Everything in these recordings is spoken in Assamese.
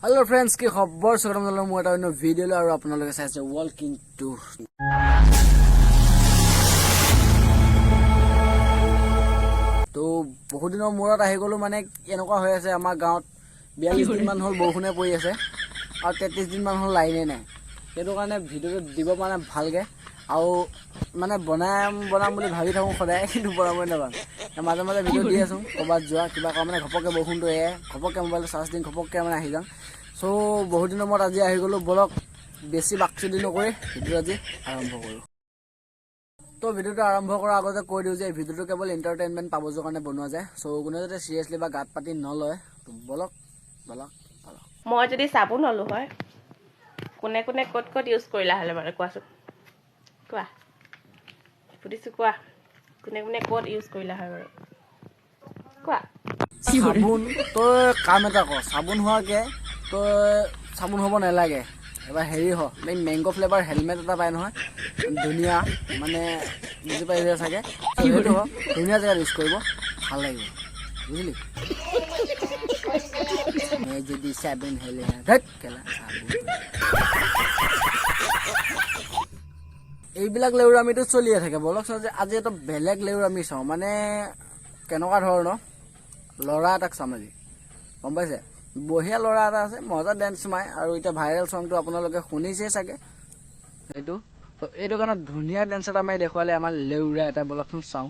हेलो फ्रेंड्स की खबर स्वागतम जनालो মই এটা অন্য ভিডিঅ'লৈ আৰু আপোনালোকে চাইছে ৱাকিং টুৰ তো বহুত দিনৰ মূৰত আহি গলো মানে এনেকুৱা হৈ আছে আমাৰ গাঁৱত 42 দিন মান হল বৰষুণে পৰি আছে আৰু 33 দিন মান হল লাইনে নাই সেইটো কাৰণে ভিডিঅ'টো দিব মানে ভালকে আৰু মানে বনাম বুলি ভাবি থাকো সদায় কিন্তু বনাবই নাপাম মাজে মাজে ভিডিঅ' দি আছো কবাত যোৱা কিবা কাম মানে ঘপকে বৰষুণটো ঘপকে মোবাইল চাৰ্জ দিন ঘপকে মানে আহি যাম সো বহুত দিনৰ মূৰত আজি আহি গলো বলক বেছি বাকচুদি নকৰি ভিডিঅ' আজি আৰম্ভ কৰো তো ভিডিঅ'টো আৰম্ভ কৰাৰ আগতে কৈ দিওঁ যে ভিডিঅ'টো কেৱল এণ্টাৰটেইনমেণ্ট পাবৰ কাৰণে বনোৱা যায় সো কোনো যাতে সিৰিয়াছলি বা গাত পাতি নলয় তো বলক মই যদি চাবোন হলো হয় কোনে কোনে ক'ত ইউজ কৰিলা হলে মানে কোৱাচোন কোৱা সুধিছো কোৱা কোনে কোনে ক'ত ইউজ কৰিলা হয় বাৰু কোৱা চাবোন তই কাম এটা কৰ চাবোন হোৱাকে তই চাবোন হ'ব নালাগে এবাৰ হেৰি হ এই মেংগো ফ্লেভাৰ হেলমেট এটা পাই নহয় ধুনীয়া মানে বুজি পাইছে চাগে সেইটো হ ধুনীয়া জেগাত ইউজ কৰিব ভাল লাগিব বুজিলি মই যদি চাবোন হেলে ধক কেলা চাবোন এইবিলাক লেউৰামিটো চলিয়ে থাকে বলক চাওঁ যে আজি এটা বেলেগ লেউৰামি চাওঁ মানে কেনেকুৱা ধৰণৰ ল'ৰা এটাক চাম আজি গম পাইছে বঢ়িয়া ল'ৰা এটা আছে মজা ডেন্স মাৰে আৰু এতিয়া ভাইৰেল চংটো আপোনালোকে শুনিছে চাগে এইটো কাৰণে ধুনীয়া ডেন্স এটা মাৰি দেখুৱালে আমাৰ লেউৰা এটা বলকচোন চাওঁ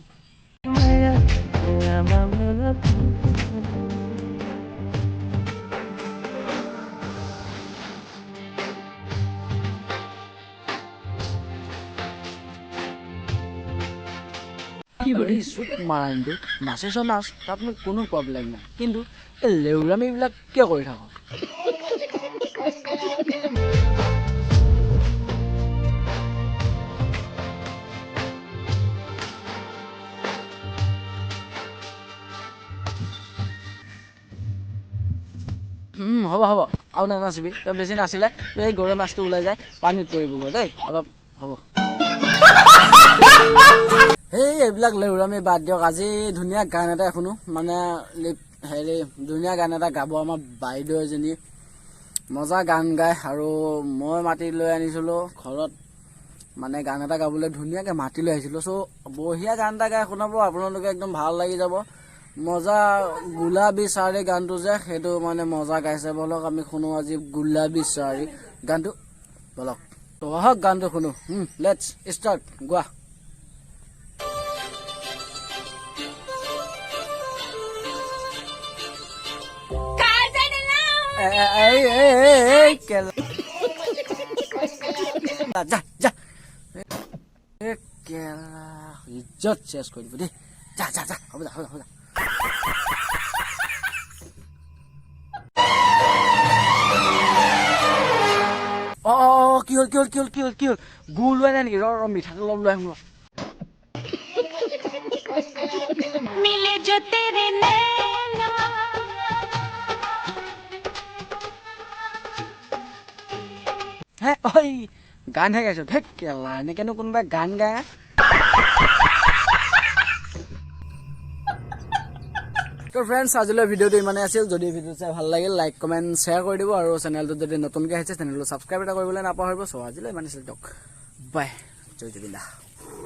মাৰাইনটো নাচিছ নাচ তাত মোৰ কোনো প্ৰব্লেম নাই কিন্তু এই লেউৰামিবিলাক কিয় কৰি থাকো হ'ব আৰু নানাচিবি তই বেছি নাছিলে এই গৰৈ মাছটো ওলাই যায় পানীত পৰিবগৈ দেই অলপ হ'ব এই এইবিলাক লেউৰামি বাদ দিয়ক আজি ধুনীয়া গান এটা শুনো মানে হেৰি ধুনীয়া গান এটা গাব আমাৰ বাইদেউ এজনী মজা গান গায় আৰু মই মাতি লৈ আনিছিলোঁ ঘৰত মানে গান এটা গাবলৈ ধুনীয়াকৈ মাতি লৈ আহিছিলোঁ চ' বঢ়িয়া গান এটা গাই শুনাব আপোনালোকে একদম ভাল লাগি যাব মজা গোলাবী চাৰি গানটো যে সেইটো মানে মজা গাইছে বলক আমি শুনো আজি গোলাবী চাৰি গানটো বলক তো আহক গানটো শুনো লেটছ ষ্টাৰ্ট গোৱা ইজ্জত চেছ কৰি দিব দেই যা হ'ব যা কি হ'ল গুৰ লোৱা নাই নেকি ৰ মিঠাতেল অলপ লৈ আহিম मिले जो तेरे नैना হে ঐ গানহে গাইছো ধেক কেলা এনেকেনো কোনোবাই গান গায় তো ফ্ৰেণ্ডছ আজিলৈ ভিডিঅ'টো ইমানে আছিল যদি ভিডিঅ' চাই ভাল লাগিল লাইক কমেণ্ট শ্বেয়াৰ কৰি দিব আৰু চেনেলটো যদি নতুনকৈ আহিছে চেনেলটো ছাবস্ক্ৰাইব এটা কৰিবলৈ নাপাহৰিব চ' আজিলৈ ইমান আছিল দিয়ক বাই জয় জুবিন দা